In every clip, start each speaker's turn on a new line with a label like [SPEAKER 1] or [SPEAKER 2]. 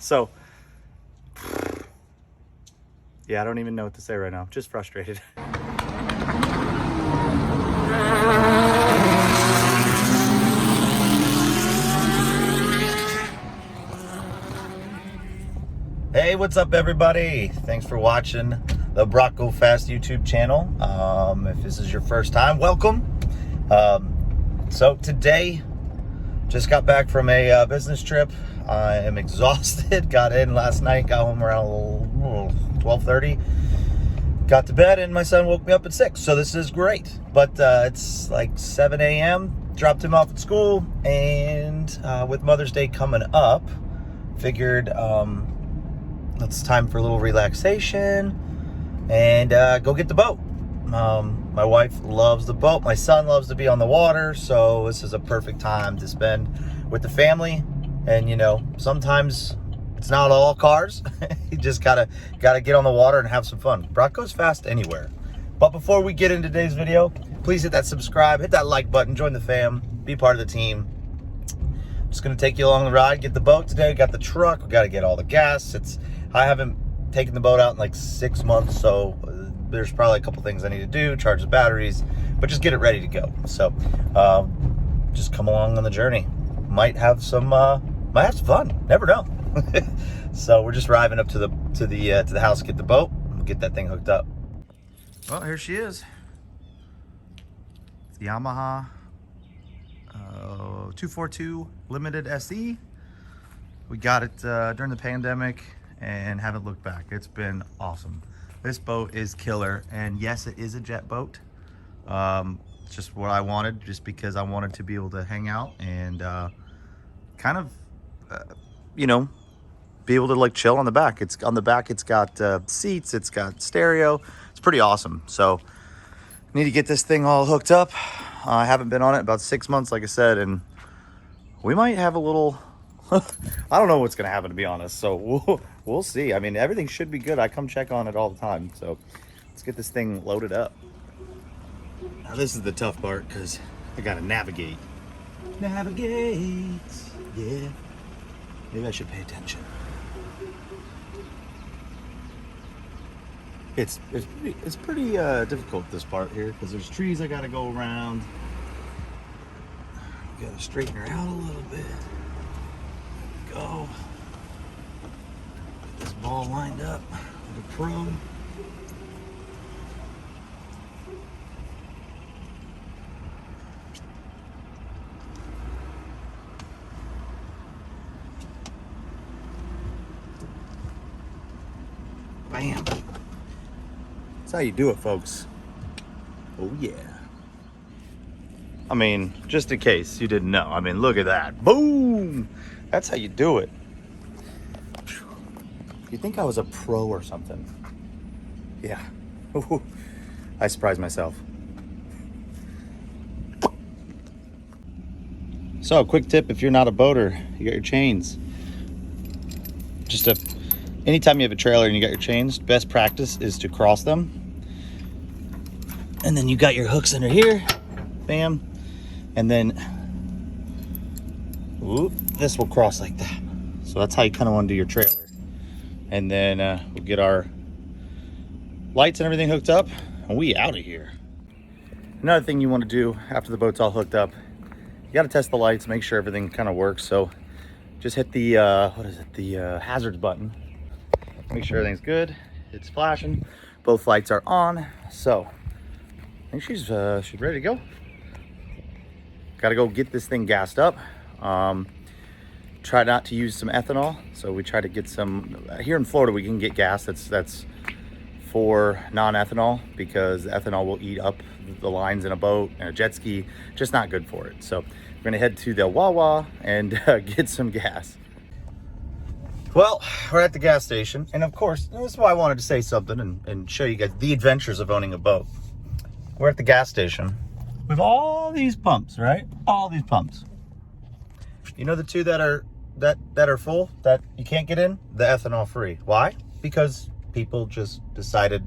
[SPEAKER 1] So, yeah, I don't even know what to say right now. Just frustrated. Hey, what's up, everybody? Thanks for watching the Bronco Fast YouTube channel. If this is your first time, welcome. So today, just got back from a business trip. I am exhausted. Got in last night, got home around 12:30. Got to bed, and my son woke me up at 6, so this is great. But it's like 7 a.m. Dropped him off at school, and with Mother's Day coming up, figured it's time for a little relaxation and go get the boat. My wife loves the boat. My son loves to be on the water, so this is a perfect time to spend with the family. And you know, sometimes it's not all cars. You just gotta get on the water and have some fun. Bronco's fast anywhere. But before we get into today's video, please hit that subscribe, hit that like button, join the fam, be part of the team. Just gonna take you along the ride, get the boat today. Got the truck, we gotta get all the gas. I haven't taken the boat out in like 6 months, so there's probably a couple things I need to do, charge the batteries, but just get it ready to go. So just come along on the journey. Might have some fun. Never know. So we're just driving up to the house, get the boat, get that thing hooked up. Well, here she is. It's the Yamaha 242 Limited SE. We got it during the pandemic and haven't looked back. It's been awesome. This boat is killer, and yes, it is a jet boat. It's just what I wanted, just because I wanted to be able to hang out and kind of, you know, be able to like chill on the back. It's on the back. It's got seats. It's got stereo. It's pretty awesome. So need to get this thing all hooked up. I haven't been on it about 6 months, like I said, and we might have a little. I don't know what's gonna happen, to be honest. So we'll see. I mean, everything should be good. I come check on it all the time. So let's get this thing loaded up. Now this is the tough part because I gotta navigate. Navigate. Yeah. Maybe I should pay attention. It's pretty difficult, this part here, because there's trees I gotta go around. Gotta straighten her out a little bit. Go. Get this ball lined up with a pro. Bam. That's how you do it, folks. Oh yeah. I mean, just in case you didn't know. I mean, look at that. Boom! That's how you do it. You'd think I was a pro or something. Yeah. I surprised myself. So, a quick tip if you're not a boater, you got your chains. Anytime you have a trailer and you got your chains, best practice is to cross them. And then you got your hooks under here. Bam. And then whoop, this will cross like that. So that's how you kind of want to do your trailer. And then we'll get our lights and everything hooked up, and we out of here. Another thing you want to do after the boat's all hooked up, you got to test the lights, make sure everything kind of works. So just hit the the hazards button, make sure everything's good. It's flashing, both lights are on. So I think she's ready to go. Got to go get this thing gassed up. Try not to use some ethanol. So we try to get some, here in Florida we can get gas that's for non-ethanol, because ethanol will eat up the lines in a boat and a jet ski. Just not good for it. So we're gonna head to the Wawa and get some gas. Well, we're at the gas station, and of course, this is why I wanted to say something and show you guys the adventures of owning a boat. We're at the gas station with all these pumps, right? All these pumps. You know the two that are full, that you can't get in? The ethanol free. Why? Because people just decided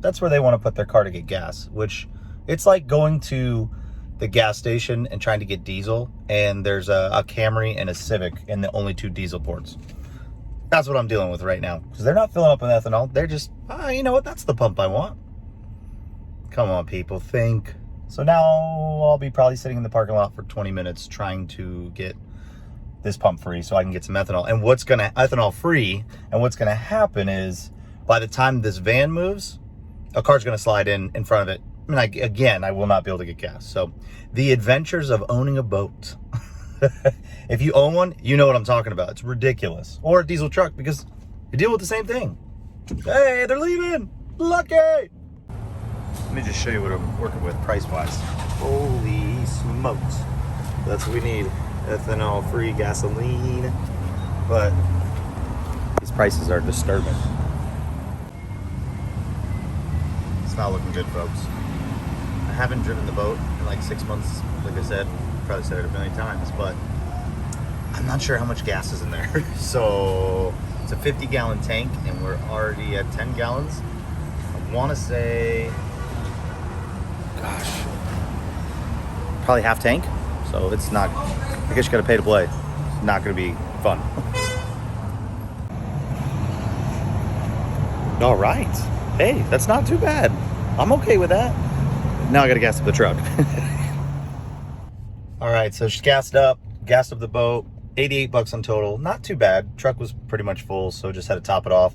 [SPEAKER 1] that's where they want to put their car to get gas, which it's like going to the gas station and trying to get diesel, and there's a Camry and a Civic and the only two diesel ports. That's what I'm dealing with right now. Because they're not filling up with ethanol. They're just, you know what? That's the pump I want. Come on, people, think. So now I'll be probably sitting in the parking lot for 20 minutes trying to get this pump free so I can get some ethanol. And ethanol free, and what's gonna happen is by the time this van moves, a car's gonna slide in front of it. I will not be able to get gas. So the adventures of owning a boat. If you own one, you know what I'm talking about. It's ridiculous. Or a diesel truck, because you deal with the same thing. Hey, they're leaving. Lucky. Let me just show you what I'm working with price-wise. Holy smokes. That's what we need. Ethanol-free gasoline. But these prices are disturbing. It's not looking good, folks. I haven't driven the boat in like 6 months, like I said. Probably said it a million times, but I'm not sure how much gas is in there. So it's a 50-gallon tank, and we're already at 10 gallons. I want to say, gosh, probably half tank. So it's not, I guess you gotta pay to play. It's not gonna be fun. All right. Hey, that's not too bad. I'm okay with that. Now I gotta gas up the truck. All right, so she's gassed up the boat. 88 bucks on total. Not too bad. Truck was pretty much full, so just had to top it off.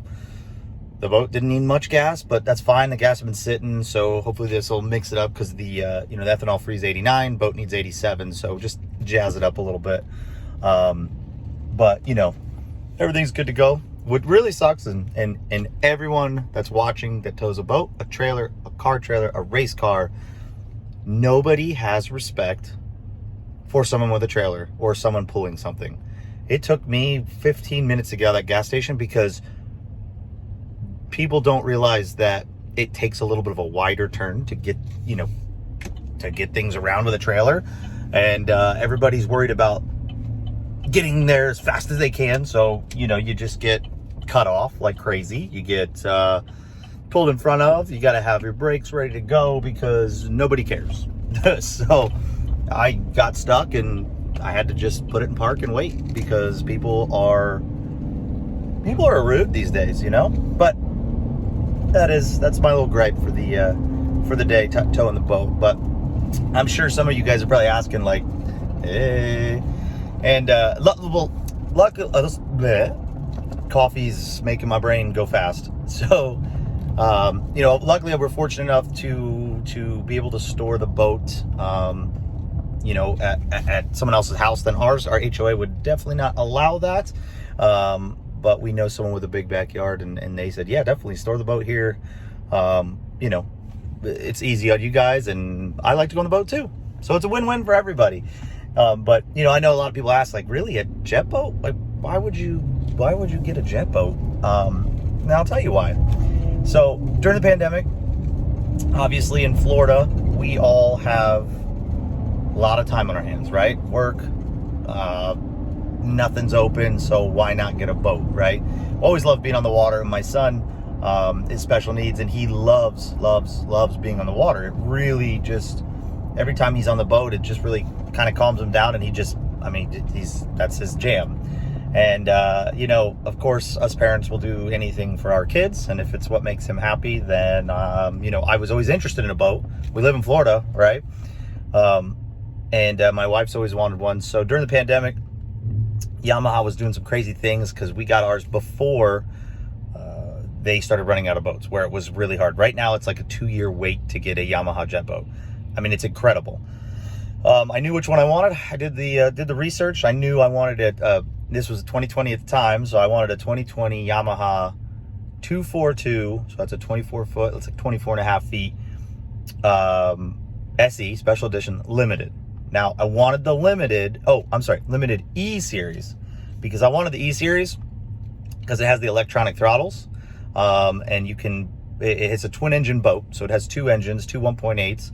[SPEAKER 1] The boat didn't need much gas, but that's fine. The gas has been sitting, so hopefully this will mix it up, because the the ethanol free is 89, boat needs 87, so just jazz it up a little bit. But everything's good to go. What really sucks, and everyone that's watching that tows a boat, a trailer, a car trailer, a race car, nobody has respect for someone with a trailer or someone pulling something. It took me 15 minutes to get out of that gas station because people don't realize that it takes a little bit of a wider turn to get, to get things around with a trailer. And everybody's worried about getting there as fast as they can. So, you just get cut off like crazy. You get pulled in front of. You got to have your brakes ready to go because nobody cares. So I got stuck and I had to just put it in park and wait because people are rude these days, But that's my little gripe for the day towing the boat. But I'm sure some of you guys are probably asking like, hey, and coffee's making my brain go fast. So luckily we're fortunate enough to be able to store the boat at someone else's house than ours. Our HOA would definitely not allow that. But we know someone with a big backyard, and they said, yeah, definitely store the boat here. It's easy on you guys, and I like to go on the boat too. So it's a win-win for everybody. But I know a lot of people ask, like, really, a jet boat? Like, why would you get a jet boat? Now I'll tell you why. So during the pandemic, obviously in Florida, we all have a lot of time on our hands, right? Work, nothing's open, so why not get a boat, right? Always loved being on the water. My son is special needs, and he loves being on the water. It really just, every time he's on the boat, it just really kind of calms him down, and that's his jam. And of course, us parents will do anything for our kids, and if it's what makes him happy, then I was always interested in a boat. We live in Florida, right? And my wife's always wanted one. So during the pandemic, Yamaha was doing some crazy things because we got ours before they started running out of boats, where it was really hard. Right now, it's like a 2-year wait to get a Yamaha jet boat. I mean, it's incredible. I knew which one I wanted. I did the research. I knew I wanted it. This was 2020 at the time, so I wanted a 2020 Yamaha 242. So that's a 24 foot. It's like 24 and a half feet. SE Special Edition Limited. Now I wanted the limited E series, because I wanted the E series because it has the electronic throttles, and it's a twin engine boat, so it has two engines, two 1.8s,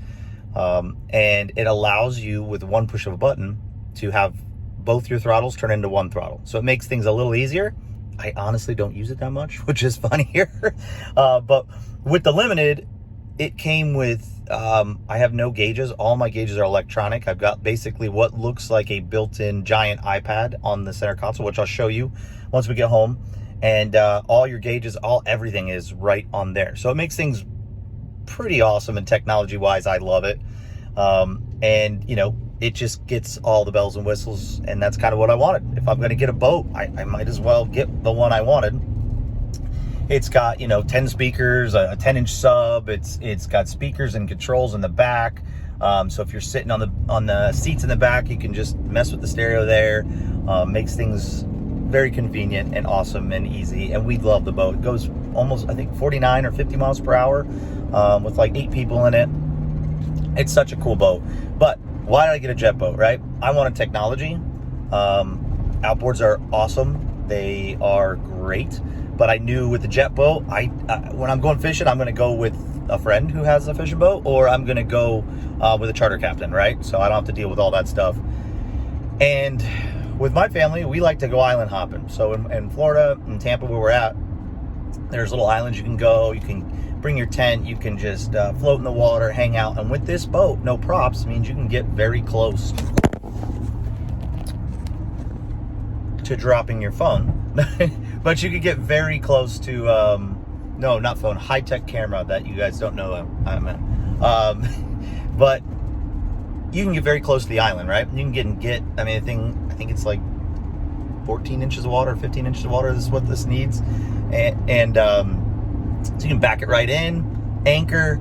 [SPEAKER 1] and it allows you with one push of a button to have both your throttles turn into one throttle. So it makes things a little easier. I honestly don't use it that much, which is funny here. But with the limited, it came with, I have no gauges. All my gauges are electronic. I've got basically what looks like a built-in giant iPad on the center console, which I'll show you once we get home. and all your gauges, everything is right on there. So it makes things pretty awesome, and technology wise, I love it. And you know, it just gets all the bells and whistles, and that's kind of what I wanted. If I'm going to get a boat, I might as well get the one I wanted. It's got, you know, 10 speakers, a 10-inch sub. It's got speakers and controls in the back. So if you're sitting on the seats in the back, you can just mess with the stereo there. Makes things very convenient and awesome and easy. And we love the boat. It goes almost, I think, 49 or 50 miles per hour with like 8 people in it. It's such a cool boat. But why did I get a jet boat, right? I wanted technology. Outboards are awesome. They are great. But I knew with the jet boat, when I'm going fishing, I'm going to go with a friend who has a fishing boat, or I'm going to go with a charter captain, right? So I don't have to deal with all that stuff. And with my family, we like to go island hopping. So in Florida, in Tampa, where we're at, there's little islands you can go. You can bring your tent. You can just float in the water, hang out. And with this boat, no props, means you can get very close to dropping your phone. But you could get very close to, no, not phone, high-tech camera that you guys don't know I'm in. But you can get very close to the island, right? You can get, I mean, I think it's like 14 inches of water, 15 inches of water is what this needs. And so you can back it right in, anchor,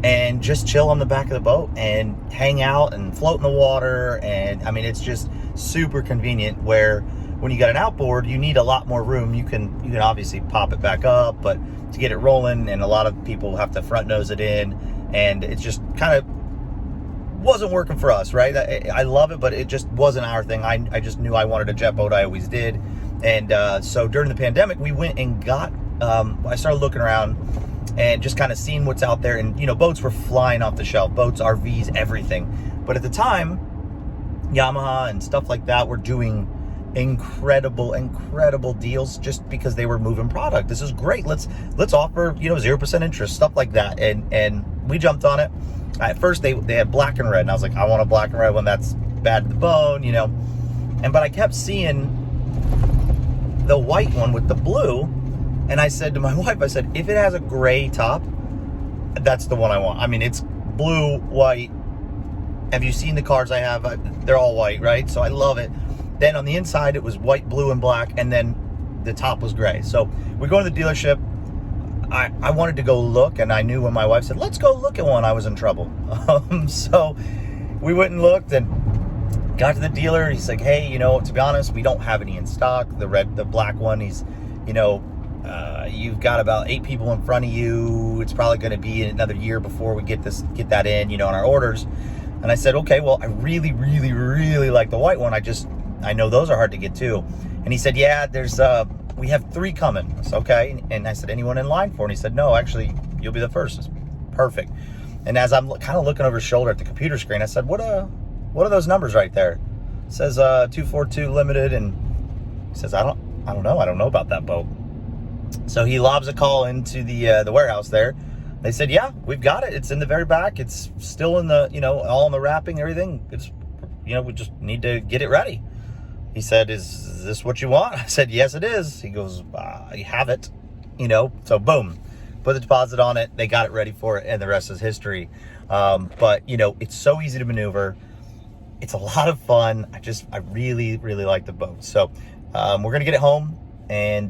[SPEAKER 1] and just chill on the back of the boat and hang out and float in the water. And I mean, it's just super convenient, where when you got an outboard, you need a lot more room. You can obviously pop it back up, but to get it rolling, and a lot of people have to front nose it in, and it's just kind of wasn't working for us, right? I love it, but it just wasn't our thing. I just knew I wanted a jet boat. I always did. And so during the pandemic, we went and got, I started looking around and just kind of seeing what's out there. And, you know, boats were flying off the shelf, boats, RVs, everything. But at the time, Yamaha and stuff like that were doing incredible deals, just because they were moving product. This is great. Let's offer, you know, 0% interest, stuff like that. And we jumped on it. At first they had black and red, and I was like, I want a black and red one that's bad to the bone, you know. But I kept seeing the white one with the blue, and I said to my wife, I said, if it has a gray top, that's the one I want. I mean, it's blue, white. Have you seen the cars I have? They're all white, right? So I love it. Then on the inside, it was white, blue, and black, and then the top was gray. So we go to the dealership. I wanted to go look, and I knew when my wife said, let's go look at one, I was in trouble. So we went and looked and got to the dealer. He's like, hey, you know, to be honest, we don't have any in stock. The black one, he's, you know, you've got about 8 people in front of you. It's probably going to be another year before we get that in, you know, on our orders. And I said, okay, well, I really like the white one. I know those are hard to get too. And he said, yeah, we have 3 coming. I said, okay. And I said, anyone in line for it? And he said, no, actually, you'll be the first. It's perfect. And as I'm kind of looking over his shoulder at the computer screen, I said, what are those numbers right there? It says 242 limited. And he says, I don't know about that boat. So he lobs a call into the warehouse there. They said, yeah, we've got it. It's in the very back. It's still in the, you know, all in the wrapping, everything. It's, you know, we just need to get it ready. He said, is this what you want? I said, yes, it is. He goes, you have it, you know. So boom, put the deposit on it. They got it ready for it, and the rest is history. But, you know, it's so easy to maneuver. It's a lot of fun. I really like the boat. So we're going to get it home and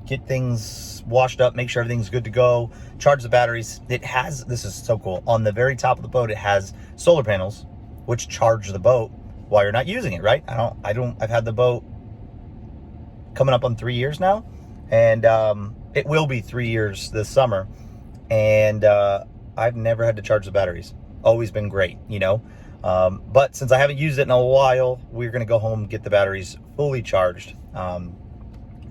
[SPEAKER 1] get things washed up, make sure everything's good to go, charge the batteries. This is so cool. On the very top of the boat, it has solar panels, which charge the boat while you're not using it, right? I've had the boat coming up on 3 years now, and it will be 3 years this summer, and I've never had to charge the batteries. Always been great, you know. But since I haven't used it in a while, we're gonna go home, get the batteries fully charged,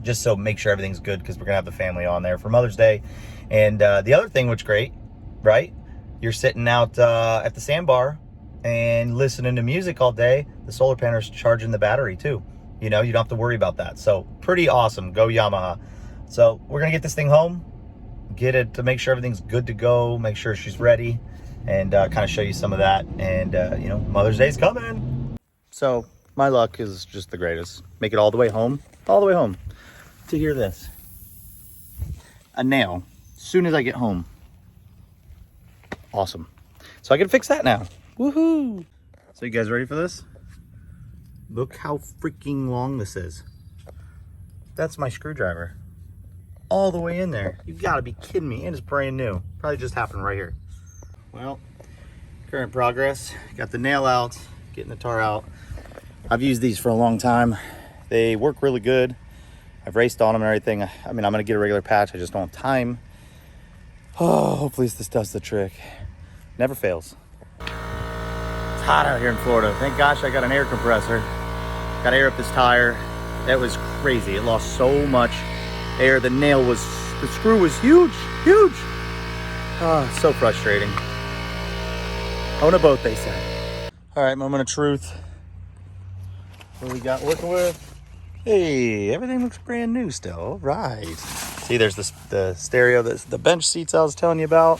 [SPEAKER 1] just so make sure everything's good, because we're gonna have the family on there for Mother's Day. And the other thing, which great, right? You're sitting out at the sandbar and listening to music all day. The solar panel's charging the battery too. You know, you don't have to worry about that. So pretty awesome. Go Yamaha. So we're gonna get this thing home, get it to make sure everything's good to go, make sure she's ready, and kind of show you some of that. And you know, Mother's Day's coming. So my luck is just the greatest. Make it all the way home. to hear this. A nail as soon as I get home. Awesome. So I can fix that now. Woohoo! So you guys ready for this? Look how freaking long this is. That's my screwdriver. All the way in there. You gotta be kidding me. And it's brand new. Probably just happened right here. Well, current progress. Got the nail out, getting the tar out. I've used these for a long time. They work really good. I've raced on them and everything. I mean, I'm gonna get a regular patch. I just don't have time. Oh, hopefully this does the trick. Never fails. It's hot out here in Florida. Thank gosh I got an air compressor. Got to air up this tire. That was crazy. It lost so much air. The screw was huge, huge. Oh, so frustrating. Own a boat, they said. All right, moment of truth. What we got working with? Hey, everything looks brand new still. All right. See, there's the stereo, the bench seats I was telling you about.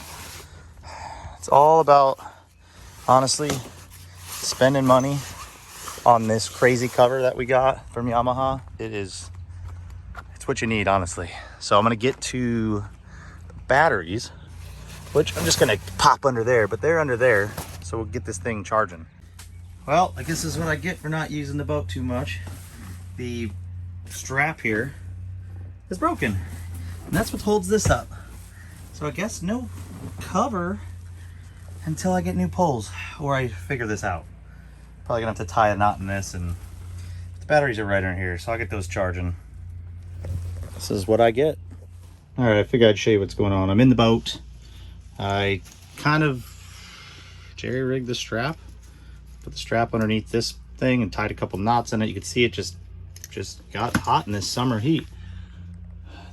[SPEAKER 1] It's all about, honestly, spending money on this crazy cover that we got from Yamaha. It's what you need, honestly. So I'm gonna get to the batteries, which I'm just gonna pop under there, but they're under there. So we'll get this thing charging. Well, I guess this is what I get for not using the boat too much. The strap here is broken, and that's what holds this up. So I guess no cover until I get new poles, or I figure this out. Probably gonna have to tie a knot in this, and the batteries are right in here, so I'll get those charging. This is what I get. All right, I figured I'd show you what's going on. I'm in the boat. I kind of jerry-rigged the strap, put the strap underneath this thing and tied a couple knots in it. You can see it just got hot in this summer heat.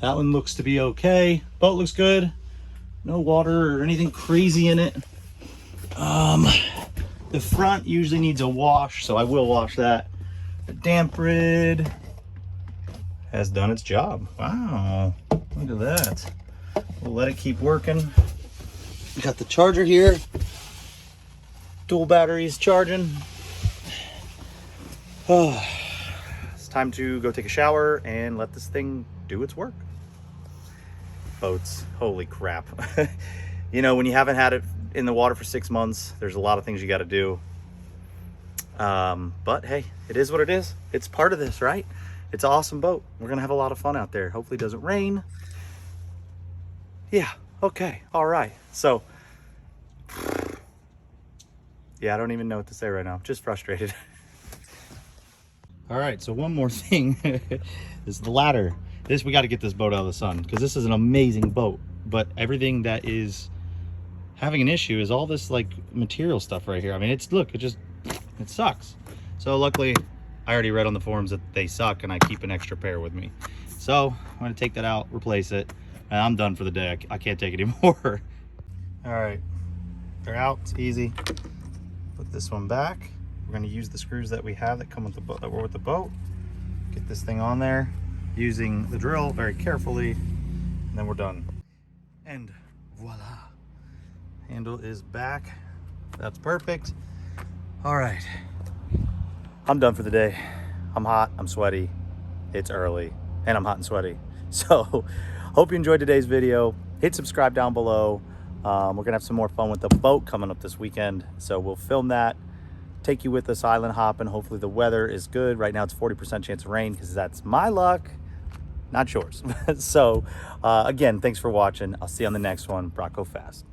[SPEAKER 1] That one looks to be okay. Boat looks good. No water or anything crazy in it. The front usually needs a wash, so I will wash that. The damp rid has done its job. Wow, look at that. We'll let it keep working. We got the charger here. Dual batteries charging. Oh, it's time to go take a shower and let this thing do its work. Boats, holy crap. You know, when you haven't had it in the water for 6 months, there's a lot of things you got to do. But hey, it is what it is. It's part of this, right? It's an awesome boat. We're gonna have a lot of fun out there. Hopefully it doesn't rain. Yeah, okay, all right. So, yeah, I don't even know what to say right now. I'm just frustrated. All right, so one more thing is the ladder. We got to get this boat out of the sun, because this is an amazing boat, but everything that is having an issue is all this like material stuff right here. I mean, it sucks. So luckily I already read on the forums that they suck, and I keep an extra pair with me. So I'm going to take that out, replace it, and I'm done for the day. I can't take it anymore. All right, they're out. It's easy. Put this one back. We're going to use the screws that we have that come with the boat, that were with the boat. Get this thing on there using the drill very carefully, and then we're done. And voila, handle is back. That's perfect. All right, I'm done for the day. I'm hot, I'm sweaty, it's early, and I'm hot and sweaty. So hope you enjoyed today's video. Hit subscribe down below. We're gonna have some more fun with the boat coming up this weekend, so we'll film that, take you with us island hopping. Hopefully the weather is good. Right now it's 40% chance of rain, because that's my luck, not yours. So again, thanks for watching. I'll see you on the next one. Brock, go fast.